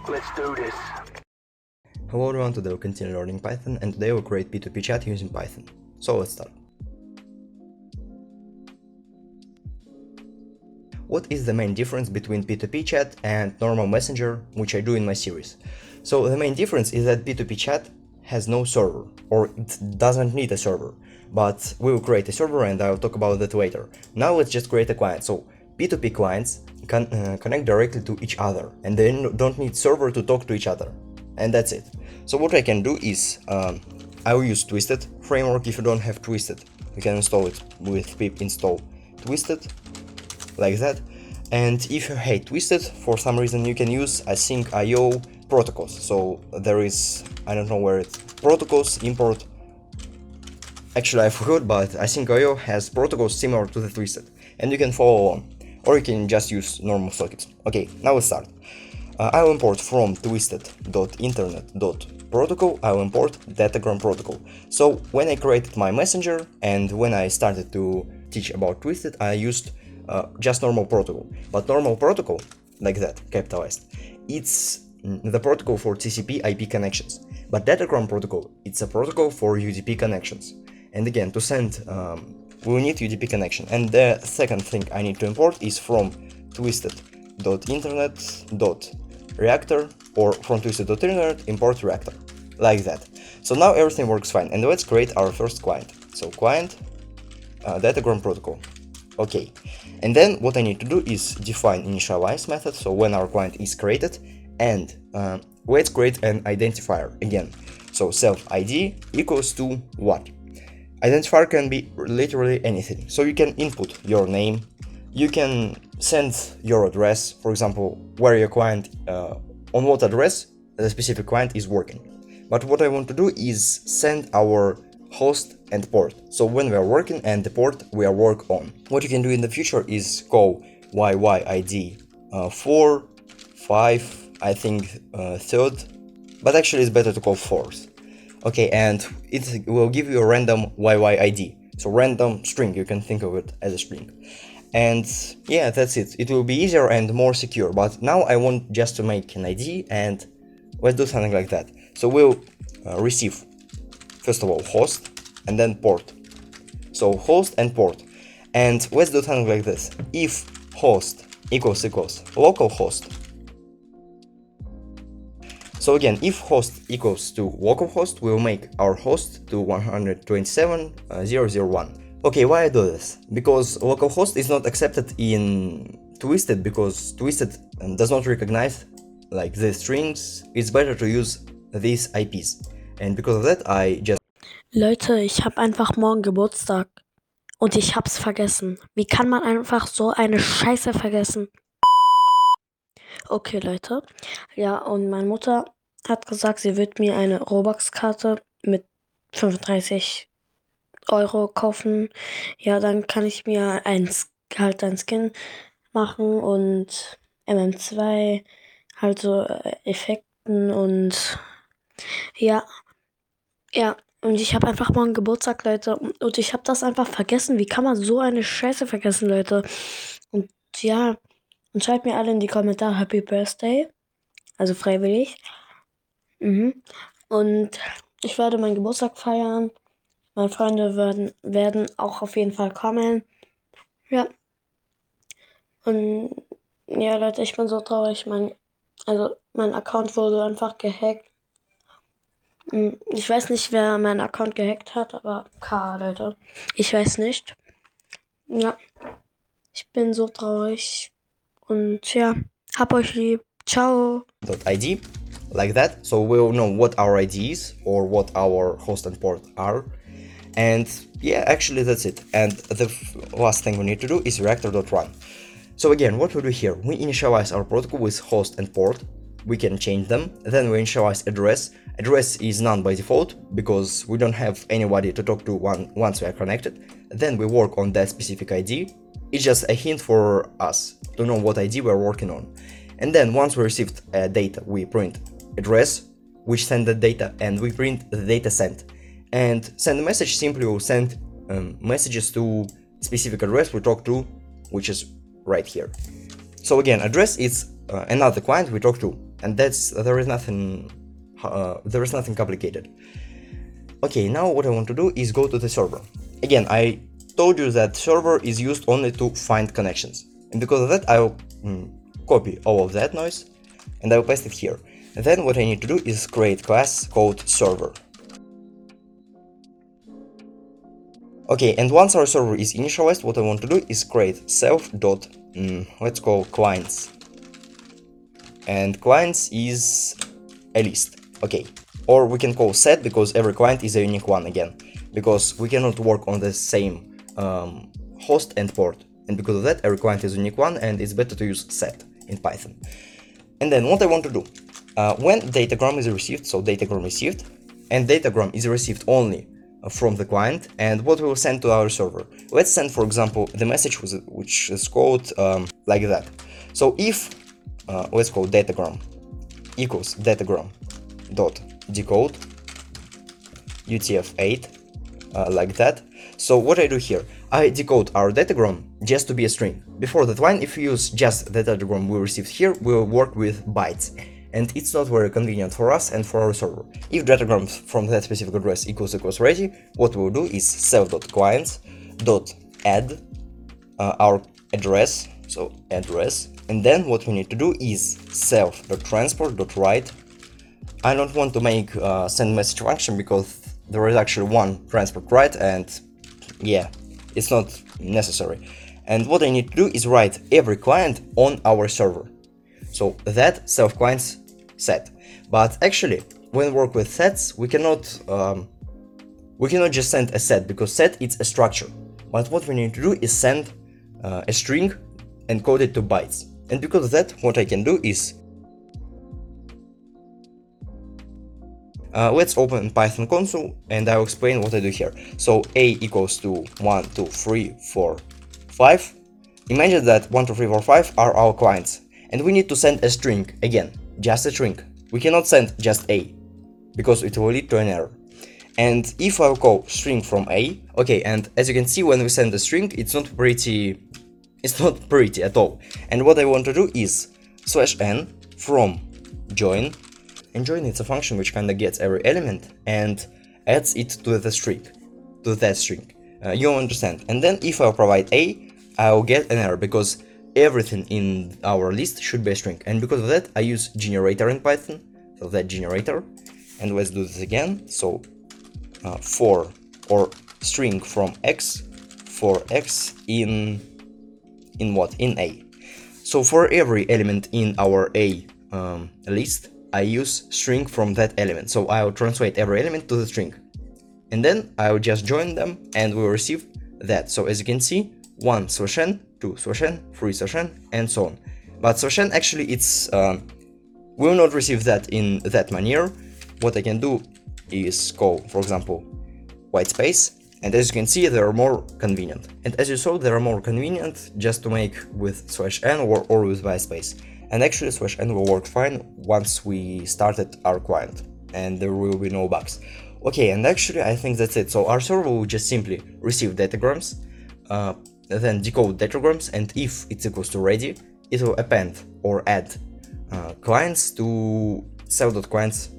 Let's do this. Hello everyone, today we'll continue learning Python, and today we'll create P2P chat using Python. So let's start. What is the main difference between P2P chat and normal messenger, which I do in my series? So the main difference is that P2P chat has no server, or it doesn't need a server, but we will create a server and I'll talk about that later. Now let's just create a client. So P2P clients can connect directly to each other, and they don't need server to talk to each other, and that's it. So what I can do is I will use Twisted framework. If you don't have Twisted, you can install it with pip install Twisted, like that. And if you hate Twisted for some reason, you can use async.io protocols. So there is, I don't know where it's, protocols import. Actually I forgot, but async.io has protocols similar to the Twisted, and you can follow along, or you can just use normal sockets. Okay, now let's start. I will import from twisted.internet.protocol, I will import datagram protocol. So when I created my messenger and when I started to teach about Twisted, I used just normal protocol. But normal protocol, like that, capitalized, it's the protocol for TCP/IP connections. But datagram protocol, it's a protocol for UDP connections. And again, to send, we will need UDP connection. And the second thing I need to import is from twisted.internet.reactor, or from twisted.internet import reactor, like that. So now everything works fine, and let's create our first client. So client datagram protocol. Okay, and then what I need to do is define initialize method. So when our client is created, and let's create an identifier again. So self ID equals to what? Identifier can be literally anything. So you can input your name, you can send your address, for example, where your client, on what address the specific client is working. But what I want to do is send our host and port. So when we are working and the port we are work on. What you can do in the future is call YYID 4, 5, I think third, but actually it's better to call fourth. Okay, and it will give you a random YYID. So random string, you can think of it as a string. And yeah, that's it. It will be easier and more secure. But now I want just to make an ID, and let's do something like that. So we'll receive, first of all, host and then port. So host and port. And let's do something like this. If host equals localhost. So again, if host equals to localhost, we'll make our host to 127.0.0.1. Okay, why I do this? Because localhost is not accepted in Twisted, because Twisted does not recognize like the strings. It's better to use these IPs. And because of that, I just... Leute, ich habe einfach morgen Geburtstag und ich hab's vergessen. Wie kann man einfach so eine Scheiße vergessen? Okay, Leute. Ja, und meine Mutter hat gesagt, sie wird mir eine Robux-Karte mit 35 Euro kaufen. Ja, dann kann ich mir ein Skin machen und MM2, halt so Effekten und ja. Und ich habe einfach morgen Geburtstag, Leute. Und ich habe das einfach vergessen. Wie kann man so eine Scheiße vergessen, Leute? Und ja, und schreibt mir alle in die Kommentare Happy Birthday. Also freiwillig. Und ich werde meinen Geburtstag feiern. Meine Freunde werden auch auf jeden Fall kommen. Ja. Und ja, Leute, ich bin so traurig. Mein Account wurde einfach gehackt. Ich weiß nicht, wer meinen Account gehackt hat, aber Leute. Ich weiß nicht. Ja. Ich bin so traurig. Und ja, hab euch lieb. Ciao. .id, like that. So we'll know what our ID is, or what our host and port are. And yeah, actually that's it. And the last thing we need to do is reactor.run. So again, what we do here, we initialize our protocol with host and port. We can change them. Then we initialize address. Address is none by default, because we don't have anybody to talk to once we are connected. Then we work on that specific ID. It's just a hint for us to know what ID we're working on. And then once we received data, we print address, which send the data, and we print the data sent. And send a message simply will send messages to specific address we talk to, which is right here. So again, address is another client we talk to. and there is nothing complicated. Okay, now what I want to do is go to the server. Again, I told you that server is used only to find connections, and because of that I'll copy all of that noise and I'll paste it here. And then what I need to do is create class called server. Okay, and once our server is initialized, what I want to do is create self dot let's call clients, and clients is a list. Okay, or we can call set, because every client is a unique one again, because we cannot work on the same host and port, and because of that every client is a unique one, and it's better to use set in Python. And then what I want to do, when datagram is received, so datagram received, and datagram is received only from the client, and what we will send to our server. Let's send, for example, the message which is called like that. So if let's call datagram equals datagram dot decode UTF-8 like that. So what I do here, I decode our datagram just to be a string. Before that line, if you use just the datagram we received here, we'll work with bytes, and it's not very convenient for us and for our server. If datagram from that specific address equals ready, what we'll do is self.clients.add our address, so address, and then what we need to do is self.transport.write. I don't want to make send message function because there is actually one transport write, and yeah, it's not necessary. And what I need to do is write every client on our server. So that self clients set. But actually, when we work with sets, we cannot just send a set, because set it's a structure. But what we need to do is send a string encoded to bytes. And because of that, what I can do is let's open Python console and I'll explain what I do here. So a equals to 1, 2, 3, 4, 5. Imagine that 1, 2, 3, 4, 5 are our clients, and we need to send a string, again, just a string. We cannot send just a, because it will lead to an error. And if I'll call string from a, okay, and as you can see, when we send a string, it's not pretty at all. And what I want to do is /n from join, and join it's a function which kind of gets every element and adds it to the string, you'll understand. And then if I'll provide a, I'll get an error, because everything in our list should be a string. And because of that, I use generator in Python, so that generator. And let's do this again. So for or string from x for x in what? In a. So for every element in our a list, I use string from that element. So I'll translate every element to the string, and then I'll just join them and we'll receive that. So as you can see, 1/n, 2/n, 3/n, and so on. But /n actually it's will not receive that in that manner. What I can do is call, for example, white space, and as you can see, they are more convenient. And as you saw, they are more convenient just to make with /n or with white space. And actually /n will work fine once we started our client, and there will be no bugs. Okay, and actually I think that's it. So our server will just simply receive datagrams, then decode datagrams, and if it's equals to ready, it will append or add clients to self.clients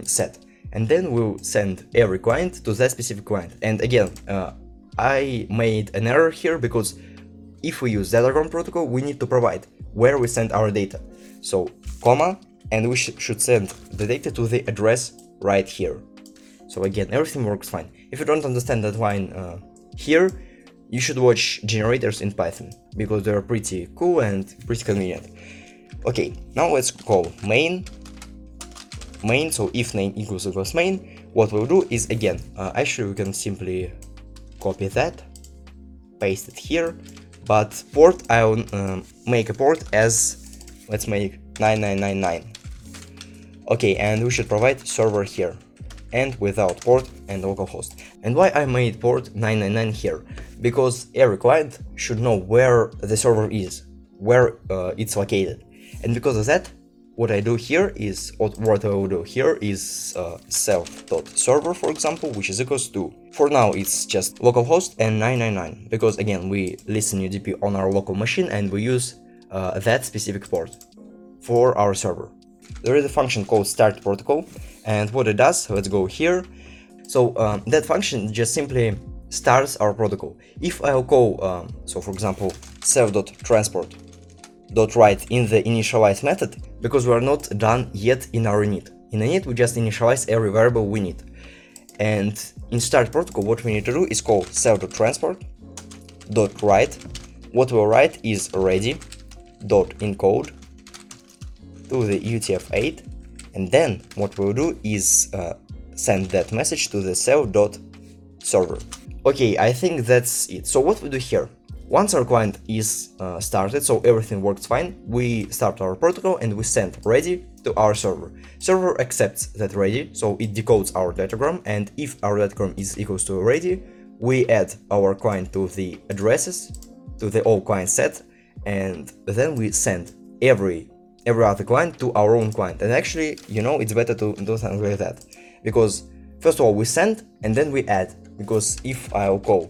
set. And then we'll send every client to that specific client. And again, I made an error here, because if we use datagram protocol, we need to provide where we send our data. So comma, and we should send the data to the address right here. So again, everything works fine. If you don't understand that line here, you should watch generators in Python, because they're pretty cool and pretty convenient. Okay, now let's call main. So if name equals main, what we'll do is, again, actually we can simply copy that, paste it here, but port, I'll make a port as, let's make 9999. Okay, and we should provide server here, and without port and localhost. And why I made port 999 here? Because every client should know where the server is, where it's located. And because of that, what I do here is, self.server, for example, which is equals to, for now it's just localhost and 999, because again, we listen UDP on our local machine and we use that specific port for our server. there is a function called start protocol, and what it does, let's go here. So that function just simply starts our protocol. If I'll call, so for example, self.transport.write in the initialize method, because we are not done yet in our init. In init, we just initialize every variable we need. And in start protocol, what we need to do is call self.transport.write. What we'll write is ready.encode to the UTF-8, and then what we'll do is send that message to the self.server. Okay, I think that's it. So what we do here, once our client is started, so everything works fine, we start our protocol and we send ready to our server. Server accepts that ready, so it decodes our datagram, and if our datagram is equals to ready, we add our client to the addresses, to the all client set, and then we send every other client to our own client. And actually, you know, it's better to do something like that, because first of all we send and then we add, because if I'll call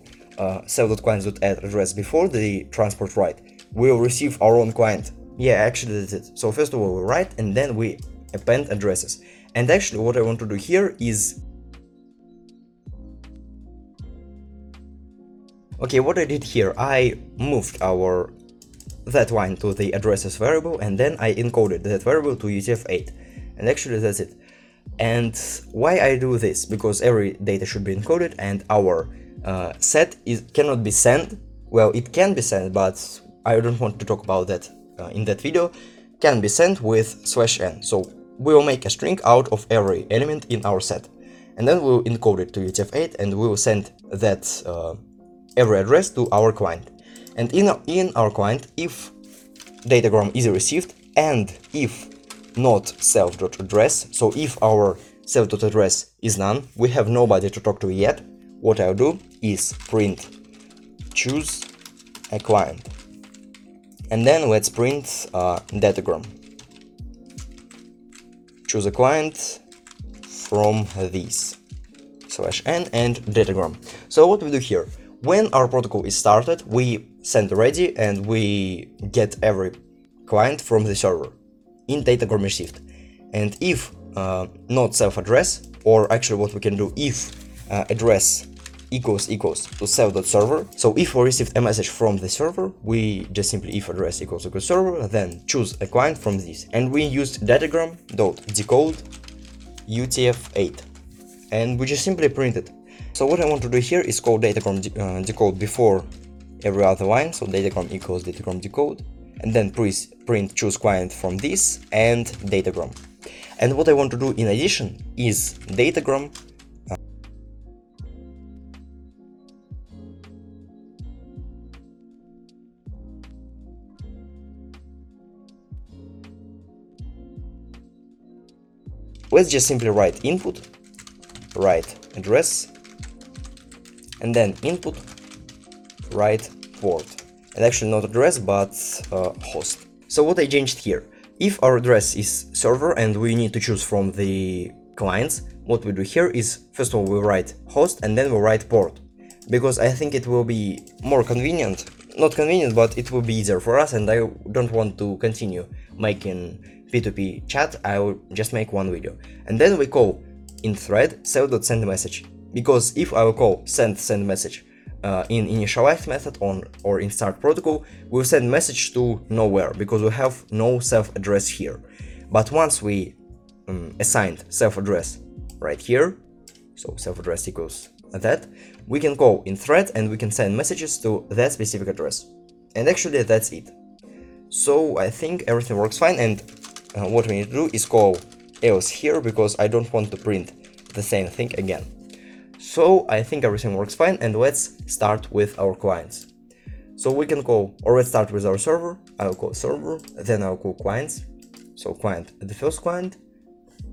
self.clients.add address before the transport write, we'll receive our own client. Yeah, actually that's it. So first of all we write and then we append addresses. And actually what I want to do here is, okay, what I did here, I moved that line to the addresses variable, and then I encoded that variable to UTF-8. And actually that's it. And why I do this? Because every data should be encoded, and our set cannot be sent. Well, it can be sent, but I don't want to talk about that in that video. Can be sent with /n. So we will make a string out of every element in our set, and then we'll encode it to UTF-8, and we will send that every address to our client. And in our client, if datagram is received and if not self.address, so if our self.address is none, we have nobody to talk to yet, what I'll do is print choose a client, and then let's print datagram. Choose a client from this /n and datagram. So what we do here, when our protocol is started, we send ready and we get every client from the server in datagram received. And if not self-address, or actually what we can do, if address equals to self.server, so if we received a message from the server, we just simply if address equals server, then choose a client from this. And we used datagram.decode UTF-8, and we just simply print it. So what I want to do here is call datagram decode before every other line, so datagram equals datagram decode, and then print choose client from this and datagram. And what I want to do in addition is datagram let's just simply write input, write address, and then input, write port, and actually not address but host. So what I changed here, if our address is server and we need to choose from the clients, what we do here is first of all we write host and then we write port, because I think it will be more convenient, not convenient, but it will be easier for us, and I don't want to continue making P2P chat. I will just make one video. And then we call in thread self.send message, because if I will call send message in initialize method or in start protocol, we'll send message to nowhere because we have no self-address here. But once we assigned self-address right here, so self-address equals that, we can call in thread and we can send messages to that specific address. And actually that's it. So I think everything works fine, and what we need to do is call else here, because I don't want to print the same thing again. So I think everything works fine, and let's start with our clients. So we can call, or let's start with our server. I'll call server, then I'll call clients. So client, the first client,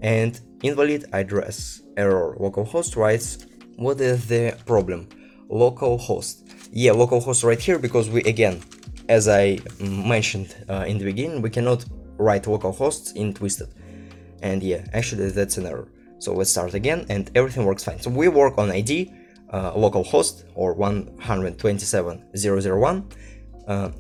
and invalid address, error, localhost writes, what is the problem? Localhost. Yeah, localhost right here, because we, again, as I mentioned in the beginning, we cannot write localhosts in twisted. And yeah, actually that's an error. So let's start again, and everything works fine. So we work on ID, localhost, or 127.0.0.1,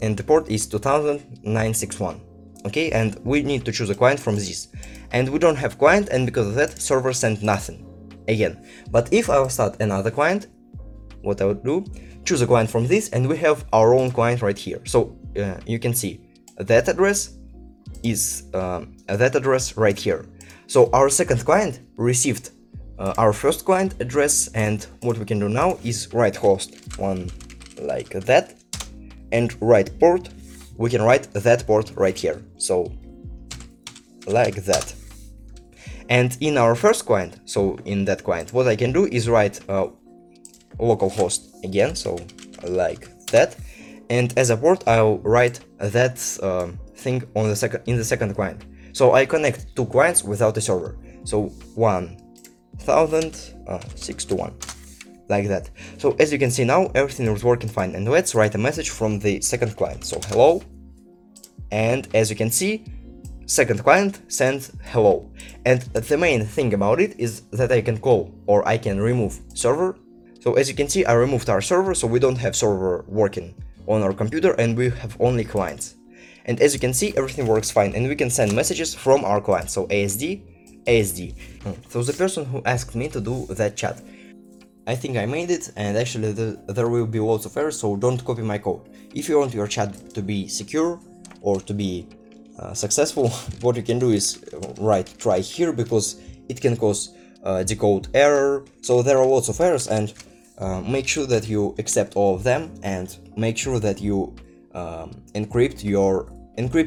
and the port is 200961. okay, and we need to choose a client from this, and we don't have client, and because of that server sent nothing again. But if I will start another client, what I would do, choose a client from this, and we have our own client right here. So you can see that address is that address right here. So our second client received our first client address, and what we can do now is write host one like that, and write port, we can write that port right here, so like that. And in our first client, so in that client, what I can do is write localhost again, so like that, and as a port I'll write that thing on the in the second client. So I connect two clients without a server, so 1061 like that. So as you can see now, everything is working fine, and let's write a message from the second client, so hello, and as you can see, second client sends hello. And the main thing about it is that I can call or I can remove server. So as you can see, I removed our server, so we don't have server working on our computer, and we have only clients. And as you can see, everything works fine, and we can send messages from our client, so ASD. So the person who asked me to do that chat, I think I made it, and actually there will be lots of errors, so don't copy my code. If you want your chat to be secure or to be successful, what you can do is write try here, because it can cause decode error. So there are lots of errors, and make sure that you accept all of them, and make sure that you encrypt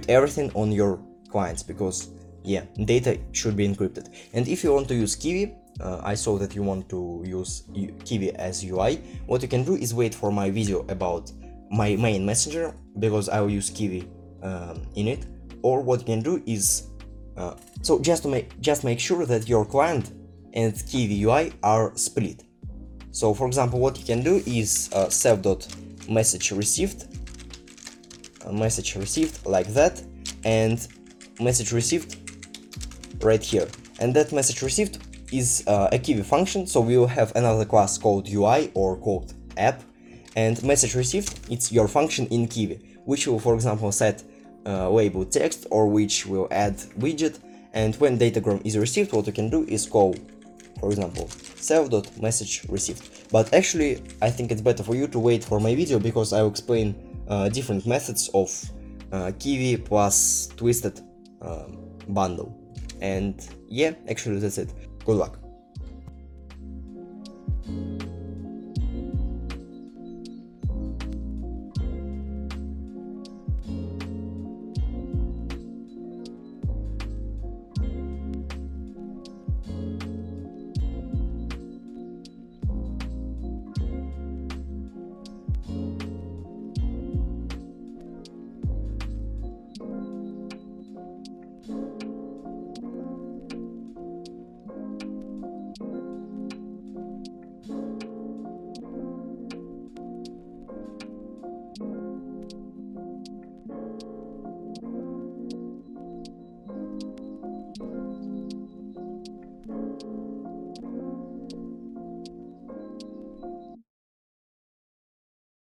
everything on your clients, because yeah, data should be encrypted. And if you want to use Kiwi, I saw that you want to use Kiwi as UI, what you can do is wait for my video about my main messenger, because I will use Kiwi in it. Or what you can do is so just make sure that your client and Kiwi UI are split. So for example, what you can do is self.message received like that, and message received right here, and that message received is a Kiwi function, so we will have another class called UI or called app, and message received, it's your function in Kiwi, which will, for example, set label text, or which will add widget. And when datagram is received, what you can do is call, for example, self.message received. But actually, I think it's better for you to wait for my video, because I will explain different methods of Kiwi plus twisted bundle. And yeah, actually that's it. Good luck.